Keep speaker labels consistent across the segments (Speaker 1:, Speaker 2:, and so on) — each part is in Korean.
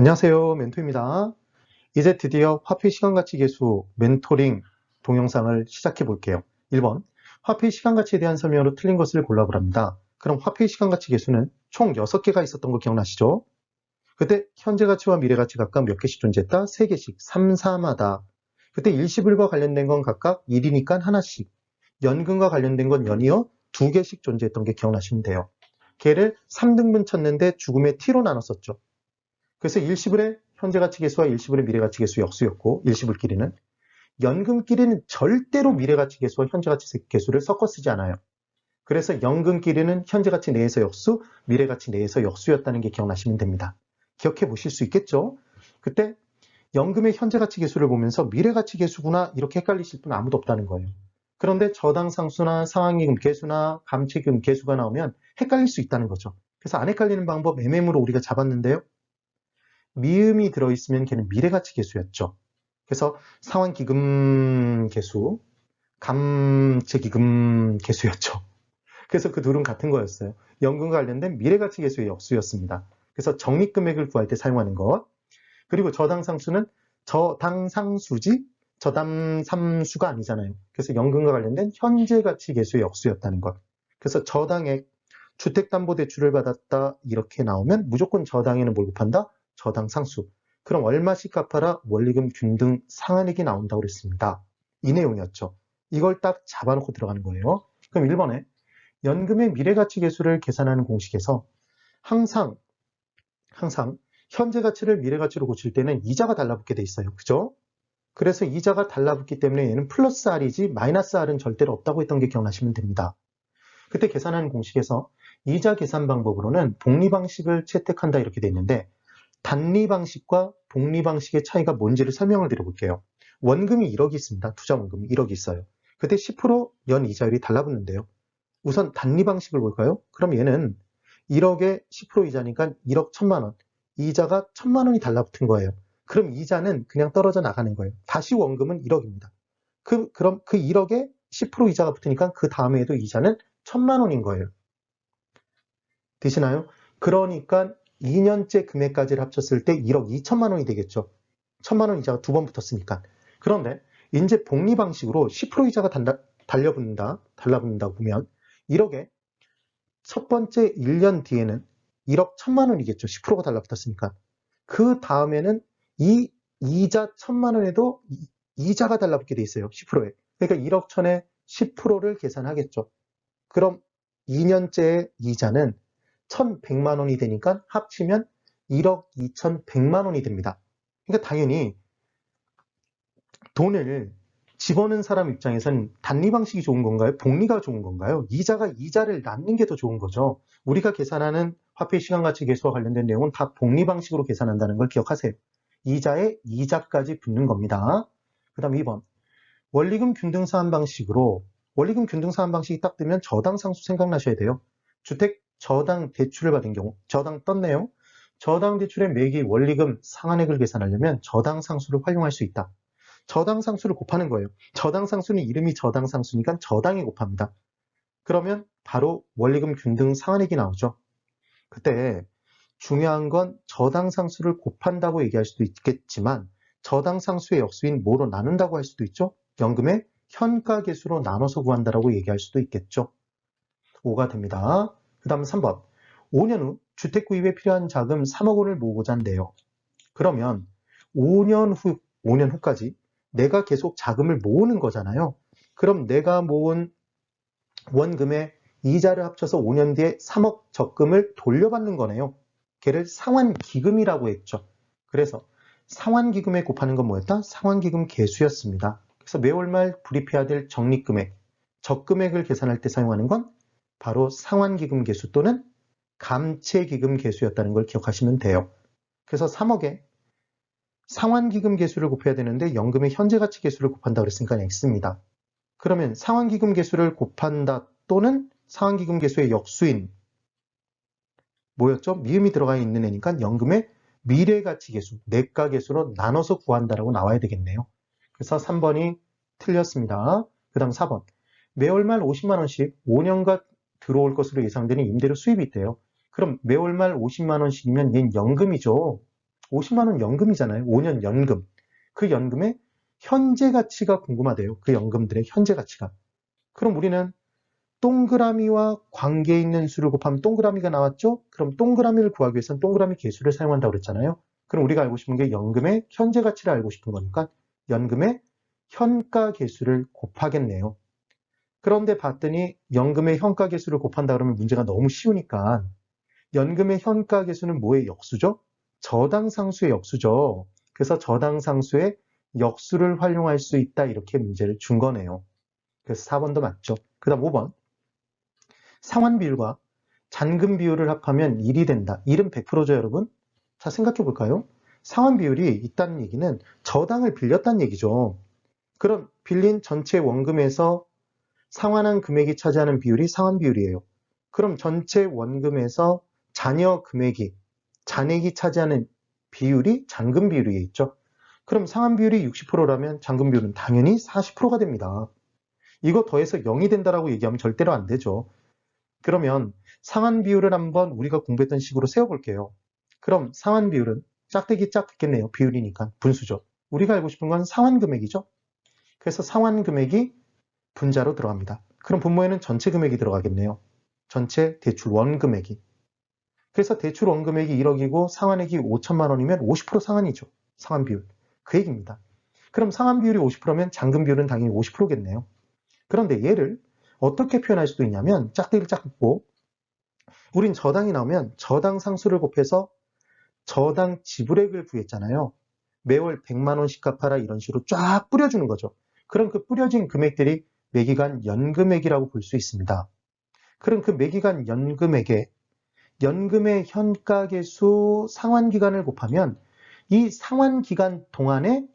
Speaker 1: 안녕하세요. 멘토입니다. 이제 드디어 화폐 시간가치 계수 멘토링 동영상을 시작해 볼게요. 1번, 화폐 시간가치에 대한 설명으로 틀린 것을 골라보랍니다. 그럼 화폐 시간가치 계수는 총 6개가 있었던 거 기억나시죠? 그때 현재 가치와 미래 가치 각각 몇 개씩 존재했다? 3개씩, 3, 4마다. 그때 일시불과 관련된 건 각각 1이니까 하나씩, 연금과 관련된 건 연이어 2개씩 존재했던 게 기억나시면 돼요. 걔를 3등분 쳤는데 죽음의 t로 나눴었죠. 그래서 일시불의 현재 가치 계수와 일시불의 미래 가치 계수 역수였고, 일시불끼리는 연금끼리는 절대로 미래 가치 계수와 현재 가치 계수를 섞어 쓰지 않아요. 그래서 연금끼리는 현재 가치 내에서 역수, 미래 가치 내에서 역수였다는 게 기억나시면 됩니다. 기억해 보실 수 있겠죠? 그때 연금의 현재 가치 계수를 보면서 미래 가치 계수구나 이렇게 헷갈리실 분 아무도 없다는 거예요. 그런데 저당 상수나 상환기금 계수나 감채금 계수가 나오면 헷갈릴 수 있다는 거죠. 그래서 안 헷갈리는 방법 MM으로 우리가 잡았는데요. 미음이 들어있으면 걔는 미래가치 계수였죠. 그래서 상환기금 계수, 감채기금 계수였죠. 그래서 그 둘은 같은 거였어요. 연금과 관련된 미래가치 계수의 역수였습니다. 그래서 적립금액을 구할 때 사용하는 것. 그리고 저당상수는 저당상수지 저당삼수가 아니잖아요. 그래서 연금과 관련된 현재가치 계수의 역수였다는 것. 그래서 저당액, 주택담보대출을 받았다 이렇게 나오면 무조건 저당에는 뭘 곱한다? 저당상수. 그럼 얼마씩 갚아라? 원리금 균등 상환액이 나온다고 그랬습니다. 이 내용이었죠. 이걸 딱 잡아놓고 들어가는 거예요. 그럼 1번에 연금의 미래가치계수를 계산하는 공식에서 항상 현재 가치를 미래 가치로 고칠 때는 이자가 달라붙게 돼 있어요. 그죠? 그래서 이자가 달라붙기 때문에 얘는 플러스 R이지 마이너스 R은 절대로 없다고 했던 게 기억나시면 됩니다. 그때 계산하는 공식에서 이자 계산 방법으로는 복리 방식을 채택한다 이렇게 돼 있는데 단리 방식과 복리 방식의 차이가 뭔지를 설명을 드려볼게요. 원금이 1억이 있습니다. 투자 원금이 1억이 있어요. 그때 10% 이자율이 달라붙는데요. 우선 단리 방식을 볼까요? 그럼 얘는 1억에 10% 이자니까 1억 1천만 원. 이자가 1천만 원이 달라붙은 거예요. 그럼 이자는 그냥 떨어져 나가는 거예요. 다시 원금은 1억입니다. 그럼 그 1억에 10% 이자가 붙으니까 그 다음에도 이자는 1천만 원인 거예요. 되시나요? 그러니까 2년째 금액까지를 합쳤을 때 1억 2천만 원이 되겠죠. 1천만 원 이자가 두 번 붙었으니까. 그런데 이제 복리 방식으로 10% 이자가 달라붙는다고 보면 1억에 첫 번째 1년 뒤에는 1억 1천만 원이겠죠. 10%가 달라붙었으니까. 그 다음에는 이 이자 1천만 원에도 이자가 달라붙게 돼 있어요. 10%에. 그러니까 1억 1천에 10%를 계산하겠죠. 그럼 2년째 이자는 1,100만 원이 되니까 합치면 1억 2,100만 원이 됩니다. 그러니까 당연히 돈을 집어넣은 사람 입장에서는 단리 방식이 좋은 건가요? 복리가 좋은 건가요? 이자가 이자를 낳는 게 더 좋은 거죠. 우리가 계산하는 화폐 시간가치 계수와 관련된 내용은 다 복리 방식으로 계산한다는 걸 기억하세요. 이자에 이자까지 붙는 겁니다. 그 다음 2번. 원리금 균등사한 방식으로 원리금 균등사한 방식이 딱 뜨면 저당상수 생각나셔야 돼요. 주택 저당 대출을 받은 경우 저당 떴네요. 저당 대출의 매기 원리금 상환액을 계산하려면 저당상수를 활용할 수 있다. 저당상수를 곱하는 거예요. 저당상수는 이름이 저당상수니까 저당에 곱합니다. 그러면 바로 원리금 균등 상환액이 나오죠. 그때 중요한 건 저당상수를 곱한다고 얘기할 수도 있겠지만 저당상수의 역수인 뭐로 나눈다고 할 수도 있죠. 연금의 현가계수로 나눠서 구한다라고 얘기할 수도 있겠죠. 5가 됩니다. 그 다음 3번. 5년 후 주택 구입에 필요한 자금 3억 원을 모으고자 한대요. 그러면 5년 후까지 내가 계속 자금을 모으는 거잖아요. 그럼 내가 모은 원금의 이자를 합쳐서 5년 뒤에 3억 적금을 돌려받는 거네요. 걔를 상환기금이라고 했죠. 그래서 상환기금에 곱하는 건 뭐였다? 상환기금 계수였습니다. 그래서 매월 말 불입해야 될 적립금액, 적금액을 계산할 때 사용하는 건 바로 상환기금 계수 또는 감채기금 계수였다는 걸 기억하시면 돼요. 그래서 3억에 상환기금 계수를 곱해야 되는데 연금의 현재가치 계수를 곱한다 그랬으니까 X입니다. 그러면 상환기금 계수를 곱한다 또는 상환기금 계수의 역수인 뭐였죠? 미음이 들어가 있는 애니까 연금의 미래가치 계수, 내가 계수로 나눠서 구한다라고 나와야 되겠네요. 그래서 3번이 틀렸습니다. 그 다음 4번. 매월 말 50만 원씩 5년간 들어올 것으로 예상되는 임대료 수입이 있대요. 그럼 매월 말 50만 원씩이면 얘는 연금이죠. 50만 원 연금이잖아요. 5년 연금. 그 연금의 현재 가치가 궁금하대요. 그 연금들의 현재 가치가. 그럼 우리는 동그라미와 관계 있는 수를 곱하면 동그라미가 나왔죠? 그럼 동그라미를 구하기 위해서는 동그라미 개수를 사용한다고 그랬잖아요. 그럼 우리가 알고 싶은 게 연금의 현재 가치를 알고 싶은 거니까 연금의 현가 개수를 곱하겠네요. 그런데 봤더니 연금의 현가 개수를 곱한다 그러면 문제가 너무 쉬우니까 연금의 현가 개수는 뭐의 역수죠? 저당상수의 역수죠. 그래서 저당상수의 역수를 활용할 수 있다 이렇게 문제를 준 거네요. 그래서 4번도 맞죠. 그 다음 5번. 상환 비율과 잔금 비율을 합하면 1이 된다. 1은 100%죠, 여러분? 자, 생각해 볼까요? 상환 비율이 있다는 얘기는 저당을 빌렸다는 얘기죠. 그럼 빌린 전체 원금에서 상환한 금액이 차지하는 비율이 상환 비율이에요. 그럼 전체 원금에서 잔여 금액이, 잔액이 차지하는 비율이 잔금 비율이 있죠. 그럼 상환 비율이 60%라면 잔금 비율은 당연히 40%가 됩니다. 이거 더해서 0이 된다라고 얘기하면 절대로 안 되죠. 그러면 상환 비율을 한번 우리가 공부했던 식으로 세워볼게요. 그럼 상환 비율은 짝대기 짝겠네요. 비율이니까 분수죠. 우리가 알고 싶은 건 상환 금액이죠. 그래서 상환 금액이 분자로 들어갑니다. 그럼 분모에는 전체 금액이 들어가겠네요. 전체 대출 원금액이. 그래서 대출 원금액이 1억이고 상환액이 5천만 원이면 50% 상환이죠. 상환 비율. 그 얘기입니다. 그럼 상환 비율이 50%면 잔금 비율은 당연히 50%겠네요. 그런데 얘를 어떻게 표현할 수도 있냐면 짝대기를 짝 긋고 우린 저당이 나오면 저당 상수를 곱해서 저당 지불액을 구했잖아요. 매월 100만 원씩 갚아라 이런 식으로 쫙 뿌려주는 거죠. 그럼 그 뿌려진 금액들이 매기간 연금액이라고 볼 수 있습니다. 그럼 그 매기간 연금액에 연금의 현가계수 상환기간을 곱하면 이 상환기간 동안의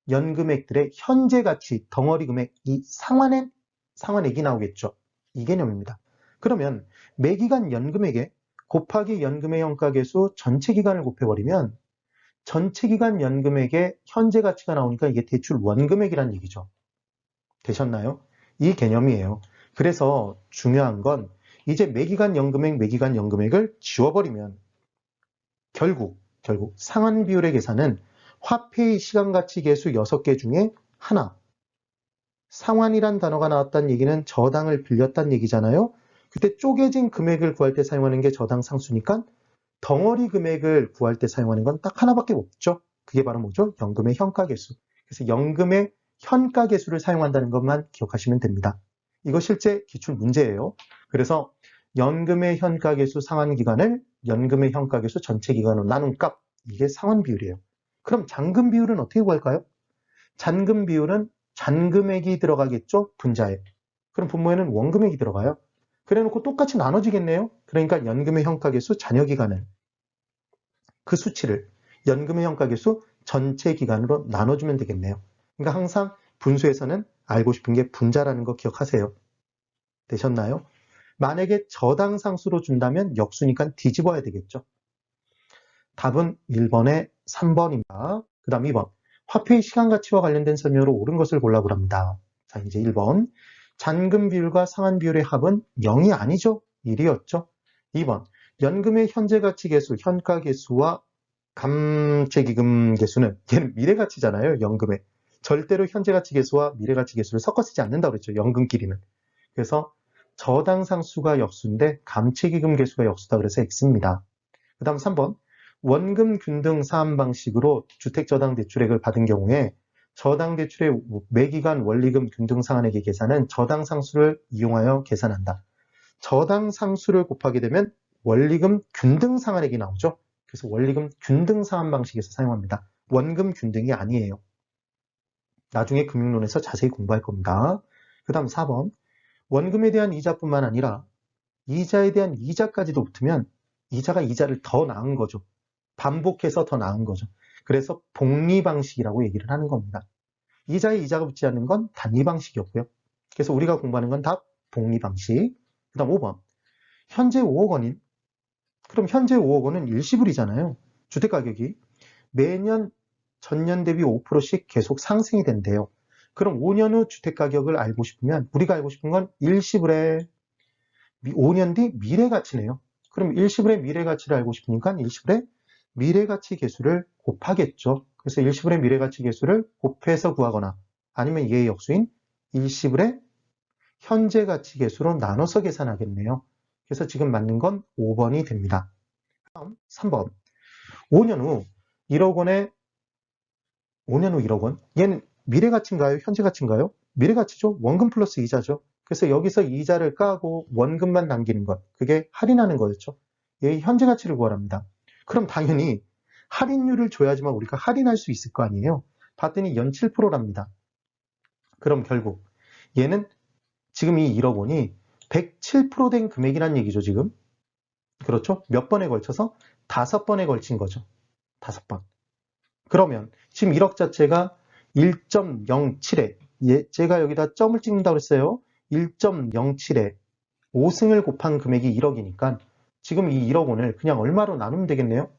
Speaker 1: 연금액들의 현재 가치, 덩어리 금액, 이 상환액이 나오겠죠. 이 개념입니다. 그러면 매기간 연금액에 곱하기 연금의 현가계수 전체 기간을 곱해버리면 전체 기간 연금액의 현재 가치가 나오니까 이게 대출 원금액이란 얘기죠. 되셨나요? 이 개념이에요. 그래서 중요한 건 이제 매기간 연금액을 지워버리면 결국 상환 비율의 계산은 화폐의 시간가치 계수 6개 중에 하나. 상환이란 단어가 나왔다는 얘기는 저당을 빌렸다는 얘기잖아요. 그때 쪼개진 금액을 구할 때 사용하는 게 저당 상수니까 덩어리 금액을 구할 때 사용하는 건 딱 하나밖에 없죠. 그게 바로 뭐죠? 연금의 현가계수. 그래서 연금의 현가계수를 사용한다는 것만 기억하시면 됩니다. 이거 실제 기출 문제예요. 그래서 연금의 현가계수 상환기간을 연금의 현가계수 전체 기간으로 나눈 값, 이게 상환 비율이에요. 그럼 잔금 비율은 어떻게 구할까요? 잔금 비율은 잔금액이 들어가겠죠? 분자에. 그럼 분모에는 원금액이 들어가요. 그래놓고 똑같이 나눠지겠네요. 그러니까 연금의 현가계수 잔여기간을 그 수치를 연금의 현가계수 전체 기간으로 나눠주면 되겠네요. 그러니까 항상 분수에서는 알고 싶은 게 분자라는 거 기억하세요. 되셨나요? 만약에 저당상수로 준다면 역수니까 뒤집어야 되겠죠. 답은 1번에 3번입니다. 그 다음 2번. 화폐의 시간가치와 관련된 설명으로 옳은 것을 골라보라 합니다. 자, 이제 1번. 잔금 비율과 상환 비율의 합은 0이 아니죠. 1이었죠. 2번. 연금의 현재가치 계수, 현가계수와 감채기금 계수는 얘는 미래가치잖아요. 연금의. 절대로 현재가치 계수와 미래가치 계수를 섞어 쓰지 않는다고 그랬죠. 연금끼리는. 그래서 저당상수가 역수인데 감채기금 계수가 역수다 그래서 X입니다. 그 다음 3번. 원금 균등 사함 방식으로 주택저당대출액을 받은 경우에 저당대출의 매기간 원리금 균등 상환액의 계산은 저당상수를 이용하여 계산한다. 저당상수를 곱하게 되면 원리금 균등 상환액이 나오죠. 그래서 원리금 균등 상환 방식에서 사용합니다. 원금 균등이 아니에요. 나중에 금융론에서 자세히 공부할 겁니다. 그 다음 4번. 원금에 대한 이자뿐만 아니라 이자에 대한 이자까지도 붙으면 이자가 이자를 더 낳은 거죠. 반복해서 더 나은 거죠. 그래서 복리 방식이라고 얘기를 하는 겁니다. 이자에 이자가 붙지 않는 건 단위 방식이었고요. 그래서 우리가 공부하는 건 다 복리 방식. 그 다음 5번. 현재 5억 원인, 그럼 현재 5억 원은 일시불이잖아요. 주택가격이 매년 전년 대비 5%씩 계속 상승이 된대요. 그럼 5년 후 주택가격을 알고 싶으면 우리가 알고 싶은 건 일시불의 5년 뒤 미래가치네요. 그럼 일시불의 미래가치를 알고 싶으니까 일시불의 미래가치 계수를 곱하겠죠. 그래서 일시불의 미래가치 계수를 곱해서 구하거나 아니면 얘의 역수인 일시불의 현재가치 계수로 나눠서 계산하겠네요. 그래서 지금 맞는 건 5번이 됩니다. 다음 3번. 5년 후 1억 원에 5년 후 1억 원. 얘는 미래가치인가요? 현재가치인가요? 미래가치죠. 원금 플러스 이자죠. 그래서 여기서 이자를 까고 원금만 남기는 것. 그게 할인하는 거였죠. 얘의 현재가치를 구하랍니다. 그럼 당연히 할인율을 줘야지만 우리가 할인할 수 있을 거 아니에요. 봤더니 연 7%랍니다. 그럼 결국 얘는 지금 이 1억 원이 107%된 금액이란 얘기죠, 지금. 그렇죠? 몇 번에 걸쳐서? 5번에 걸친 거죠. 5번. 그러면 지금 1억 자체가 1.07에 제가 여기다 점을 찍는다고 했어요. 1.07에 5승을 곱한 금액이 1억이니까 지금 이 1억 원을 그냥 얼마로 나누면 되겠네요?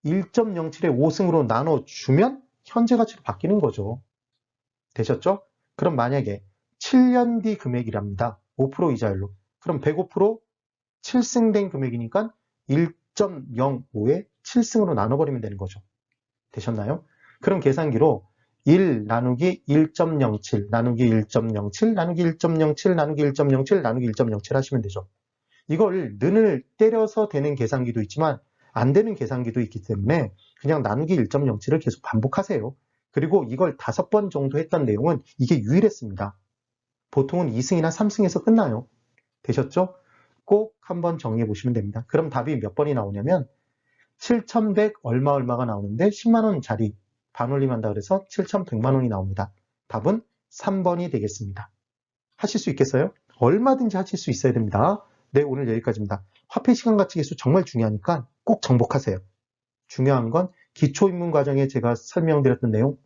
Speaker 1: 1.07에 5승으로 나눠주면 현재 가치로 바뀌는 거죠. 되셨죠? 그럼 만약에 7년 뒤 금액이랍니다. 5% 이자율로. 그럼 105% 7승 된 금액이니까 1.05에 7승으로 나눠버리면 되는 거죠. 되셨나요? 그럼 계산기로 1 나누기 1.07 나누기 1.07 나누기 1.07 나누기 1.07 나누기 1.07 하시면 되죠. 이걸 는을 때려서 되는 계산기도 있지만 안 되는 계산기도 있기 때문에 그냥 나누기 1.07을 계속 반복하세요. 그리고 이걸 5번 정도 했던 내용은 이게 유일했습니다. 보통은 2승이나 3승에서 끝나요. 되셨죠? 꼭 한번 정리해 보시면 됩니다. 그럼 답이 몇 번이 나오냐면 7,100 얼마가 나오는데 10만원짜리 반올림한다 그래서 7,100만원이 나옵니다. 답은 3번이 되겠습니다. 하실 수 있겠어요? 얼마든지 하실 수 있어야 됩니다. 네, 오늘 여기까지입니다. 화폐 시간가치 계수 정말 중요하니까 꼭 정복하세요. 중요한 건 기초입문 과정에 제가 설명드렸던 내용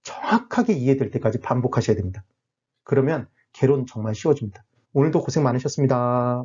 Speaker 1: 정확하게 이해될 때까지 반복하셔야 됩니다. 그러면 개론 정말 쉬워집니다. 오늘도 고생 많으셨습니다.